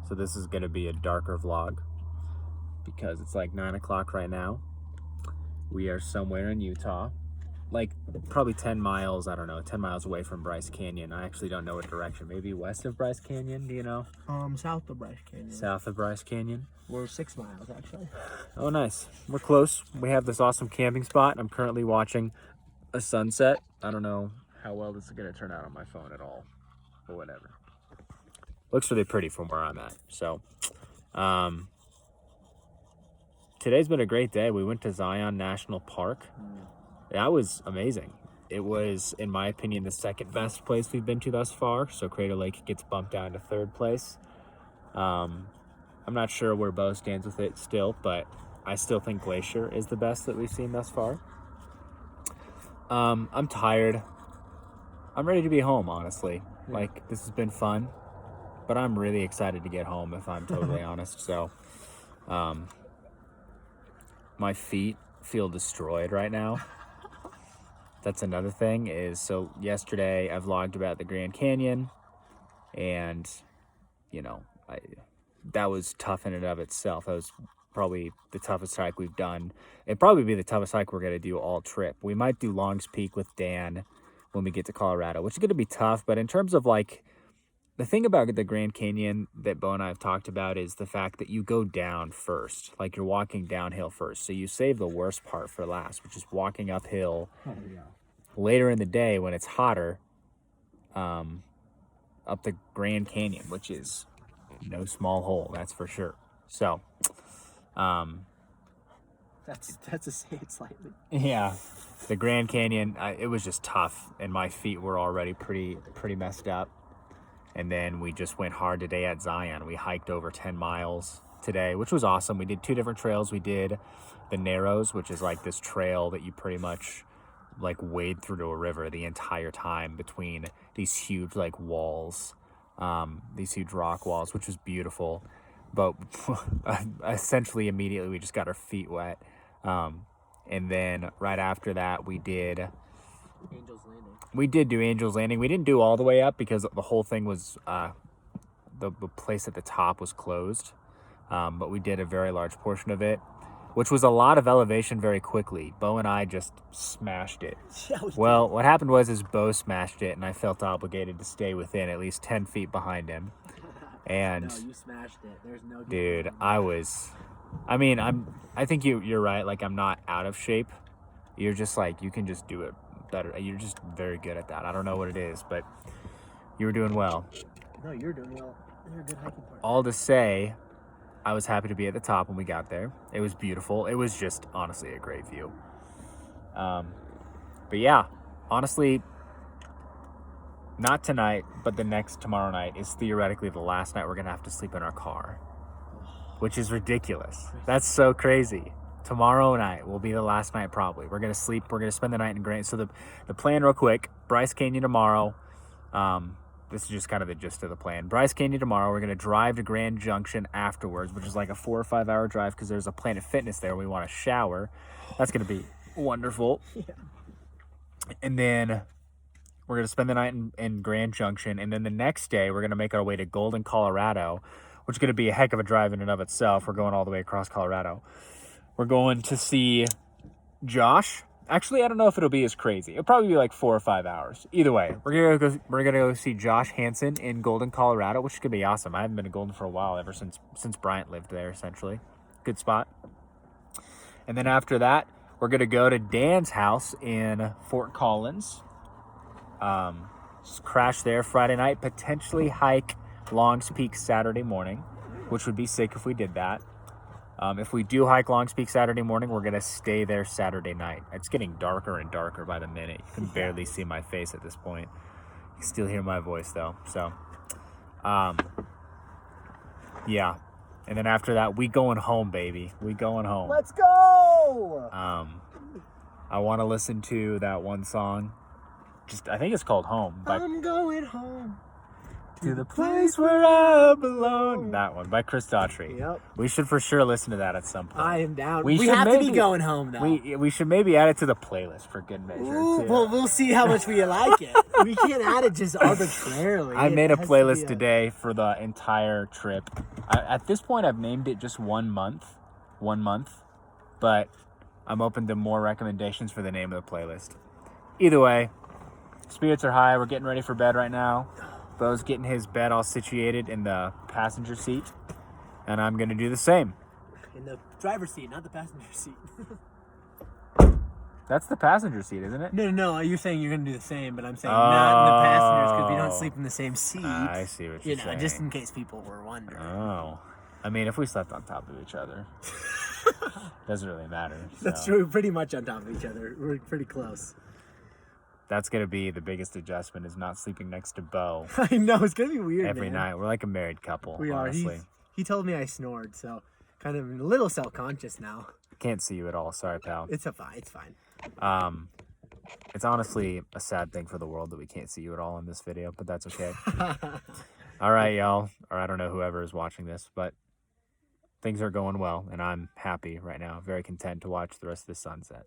So this is going to be a darker vlog because it's like 9 o'clock right now. We are somewhere in Utah, like probably 10 miles, I don't know, 10 miles away from Bryce Canyon. I actually don't know what direction. Maybe west of Bryce Canyon, do you know? South of Bryce Canyon. South of Bryce Canyon. We're 6 miles, actually. Oh, nice. We're close. We have this awesome camping spot. I'm currently watching a sunset. I don't know how well this is going to turn out on my phone at all, but whatever. Looks really pretty from where I'm at. So, today's been a great day. We went to Zion National Park. That was amazing. It was, in my opinion, the second best place we've been to thus far. So Crater Lake gets bumped down to third place. I'm not sure where Bo stands with it still, but I still think Glacier is the best that we've seen thus far. I'm tired. I'm ready to be home, honestly. Like, this has been fun, but I'm really excited to get home, if I'm totally honest. So, my feet feel destroyed right now. That's another thing is, so yesterday I vlogged about the Grand Canyon, and, you know, that was tough in and of itself. That was probably the toughest hike we've done. It'd probably be the toughest hike we're going to do all trip. We might do Longs Peak with Dan when we get to Colorado, which is going to be tough. But in terms of like, the thing about the Grand Canyon that Bo and I have talked about is the fact that you go down first. Like, you're walking downhill first. So you save the worst part for last, which is walking uphill later in the day when it's hotter, up the Grand Canyon, which is no small hole, that's for sure. So, That's to say it slightly. yeah, the Grand Canyon, it was just tough, and my feet were already pretty messed up. And then we just went hard today at Zion. We hiked over 10 miles today, which was awesome. We did 2 different trails. We did the Narrows, which is like this trail that you pretty much like wade through to a river the entire time between these huge like walls, these huge rock walls, which was beautiful. But essentially immediately we just got our feet wet. And then right after that we did Angel's Landing. We did do Angel's Landing. We didn't do all the way up because the whole thing was, the place at the top was closed. But we did a very large portion of it, which was a lot of elevation very quickly. Bo and I just smashed it. Well, what happened was Bo smashed it, and I felt obligated to stay within at least 10 feet behind him. And No, you smashed it. There's no dude, denying I think you're right. Like, I'm not out of shape. You're just like, you can just do it better. You're just very good at that. I don't know what it is, but you were doing well. No, you're doing well. You're a good hiking partner. All to say, I was happy to be at the top when we got there. It was beautiful. It was just honestly a great view. But yeah, honestly, not tonight, but tomorrow night is theoretically the last night we're gonna have to sleep in our car, which is ridiculous. That's so crazy. Tomorrow night will be the last night probably. We're going to sleep. We're going to spend the night in Grand. So the plan real quick, Bryce Canyon tomorrow. This is just kind of the gist of the plan. Bryce Canyon tomorrow. We're going to drive to Grand Junction afterwards, which is like a 4 or 5 hour drive because there's a Planet Fitness there. We want to shower. That's going to be wonderful. Yeah. And then we're going to spend the night in Grand Junction. And then the next day, we're going to make our way to Golden, Colorado, which is going to be a heck of a drive in and of itself. We're going all the way across Colorado. We're going to see Josh. Actually, I don't know if it'll be as crazy. It'll probably be like 4 or 5 hours. Either way, we're gonna go see Josh Hansen in Golden, Colorado, which is gonna be awesome. I haven't been to Golden for a while, ever since Bryant lived there. Essentially, good spot. And then after that, we're gonna go to Dan's house in Fort Collins. Just crash there Friday night. Potentially hike Longs Peak Saturday morning, which would be sick if we did that. If we do hike Longs Peak Saturday morning, we're going to stay there Saturday night. It's getting darker and darker by the minute. You can barely see my face at this point. You can still hear my voice, though. So, yeah. And then after that, we going home, baby. We going home. Let's go! I want to listen to that one song. I think it's called Home. I'm going home. to the place where I belong. That one by Chris Daughtry. Yep. We should for sure listen to that at some point. I am down. We We should have to be maybe- going home though. We should maybe add it to the playlist for good measure. Ooh, too. well, we'll see how much we like it. We can't add it just arbitrarily. I It made a has to playlist be today for the entire trip. At this point, I've named it just 1 month, but I'm open to more recommendations for the name of the playlist. Either way, spirits are high. We're getting ready for bed right now. Bo's getting his bed all situated in the passenger seat, and I'm gonna do the same. In the driver's seat, not the passenger seat. That's the passenger seat, isn't it? No. You're saying you're gonna do the same, but I'm saying not in the passengers because we don't Oh. sleep in the same seat. I see what you're saying. Just in case people were wondering. Oh, I mean, if we slept on top of each other, doesn't really matter. That's so. true. We're pretty much on top of each other. We're pretty close. That's gonna be the biggest adjustment, is not sleeping next to Bo I know it's gonna be weird. every man. night. We're like a married couple. We are. Honestly, He told me I snored, so kind of a little self-conscious now. can't see you at all. Sorry, pal. It's fine. It's fine. It's honestly a sad thing for the world that we can't see you at all in this video, but that's okay. All right, y'all, or I don't know whoever is watching this, but things are going well, and I'm happy right now. Very content to watch the rest of the sunset.